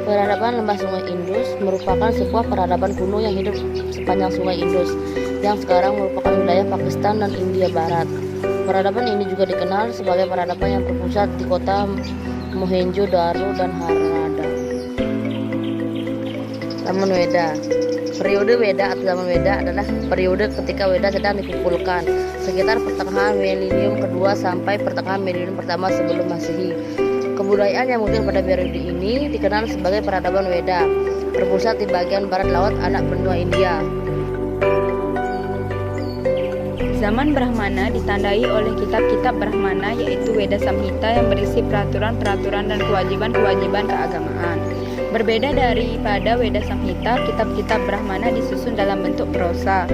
Peradaban lembah Sungai Indus merupakan sebuah peradaban kuno yang hidup sepanjang Sungai Indus, yang sekarang merupakan wilayah Pakistan dan India Barat. Peradaban ini juga dikenal sebagai peradaban yang berpusat di kota Mohenjo-daro dan Harada. Zaman Weda. Periode Weda atau zaman Weda adalah periode ketika Weda sedang dikumpulkan, sekitar pertengahan milenium kedua sampai pertengahan milenium pertama sebelum Masehi. Kebudayaan yang muncul pada periode ini dikenal sebagai peradaban Weda, berpusat di bagian barat laut anak benua India. Zaman Brahmana ditandai oleh kitab-kitab Brahmana, yaitu Weda Samhita yang berisi peraturan-peraturan dan kewajiban-kewajiban keagamaan. Berbeda daripada Weda Samhita, kitab-kitab Brahmana disusun dalam bentuk prosa.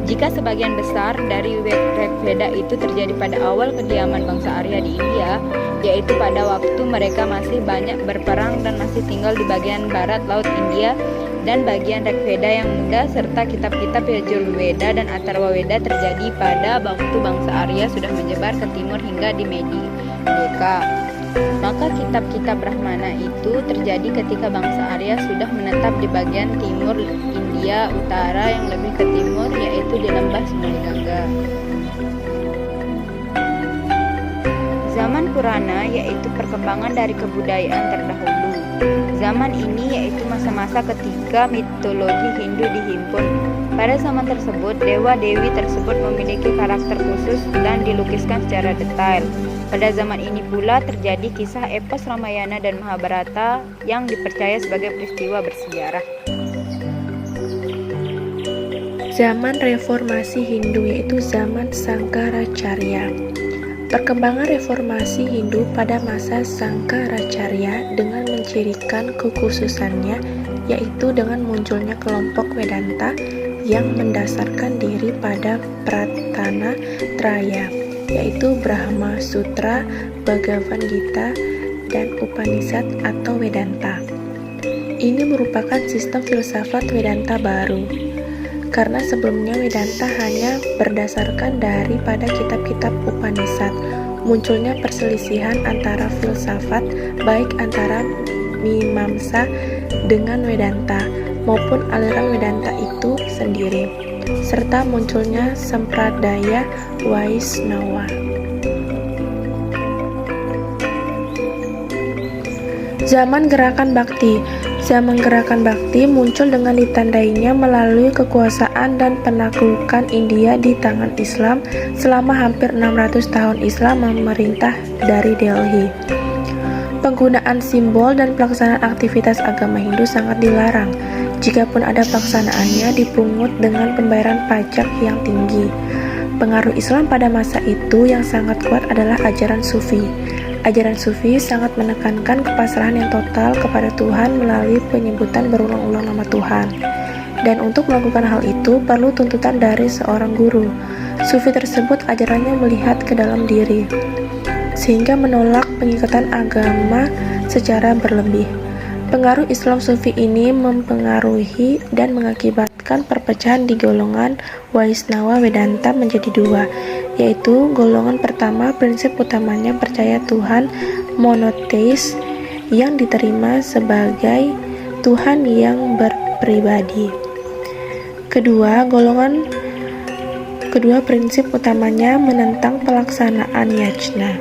Jika sebagian besar dari Rigveda itu terjadi pada awal kediaman bangsa Arya di India, yaitu pada waktu mereka masih banyak berperang dan masih tinggal di bagian barat laut India, dan bagian Rigveda yang muda serta kitab-kitab Yajurveda dan Atharvaveda terjadi pada waktu bangsa Arya sudah menyebar ke timur hingga di Medika. Maka kitab-kitab Brahmana itu terjadi ketika bangsa Arya sudah menetap di bagian timur India utara yang lebih ke timur, yaitu di lembah Sungai Gangga. Zaman Purana yaitu perkembangan dari kebudayaan terdahulu. Zaman ini yaitu masa-masa ketika mitologi Hindu dihimpun. Pada zaman tersebut, dewa-dewi tersebut memiliki karakter khusus dan dilukiskan secara detail. Pada zaman ini pula terjadi kisah epos Ramayana dan Mahabharata yang dipercaya sebagai peristiwa bersejarah. Zaman reformasi Hindu yaitu zaman Sangkaracarya. Perkembangan reformasi Hindu pada masa Sangkaracarya dengan mencirikan kekhususannya yaitu dengan munculnya kelompok Vedanta yang mendasarkan diri pada Pratana Traya, yaitu Brahma Sutra, Bhagavad Gita, dan Upanishad atau Vedanta. Ini merupakan sistem filsafat Vedanta baru, karena sebelumnya Vedanta hanya berdasarkan daripada kitab-kitab Upanishad. Munculnya perselisihan antara filsafat, baik antara Mimamsa dengan Vedanta, maupun aliran Vedanta itu sendiri, serta munculnya Sampradaya Vaishnava. Zaman Gerakan Bhakti. Zaman Gerakan Bhakti muncul dengan ditandainya melalui kekuasaan dan penaklukan India di tangan Islam selama hampir 600 tahun Islam memerintah dari Delhi. Penggunaan simbol dan pelaksanaan aktivitas agama Hindu sangat dilarang. Jikapun ada pelaksanaannya dipungut dengan pembayaran pajak yang tinggi. Pengaruh Islam pada masa itu yang sangat kuat adalah ajaran Sufi. Ajaran Sufi sangat menekankan kepasrahan yang total kepada Tuhan melalui penyebutan berulang-ulang nama Tuhan. Dan untuk melakukan hal itu perlu tuntutan dari seorang guru. Sufi tersebut ajarannya melihat ke dalam diri, sehingga menolak pengikatan agama secara berlebih. Pengaruh Islam Sufi ini mempengaruhi dan mengakibatkan perpecahan di golongan Vaishnava Vedanta menjadi dua, yaitu golongan pertama prinsip utamanya percaya Tuhan monoteis yang diterima sebagai Tuhan yang berpribadi. Kedua prinsip utamanya menentang pelaksanaan yajna.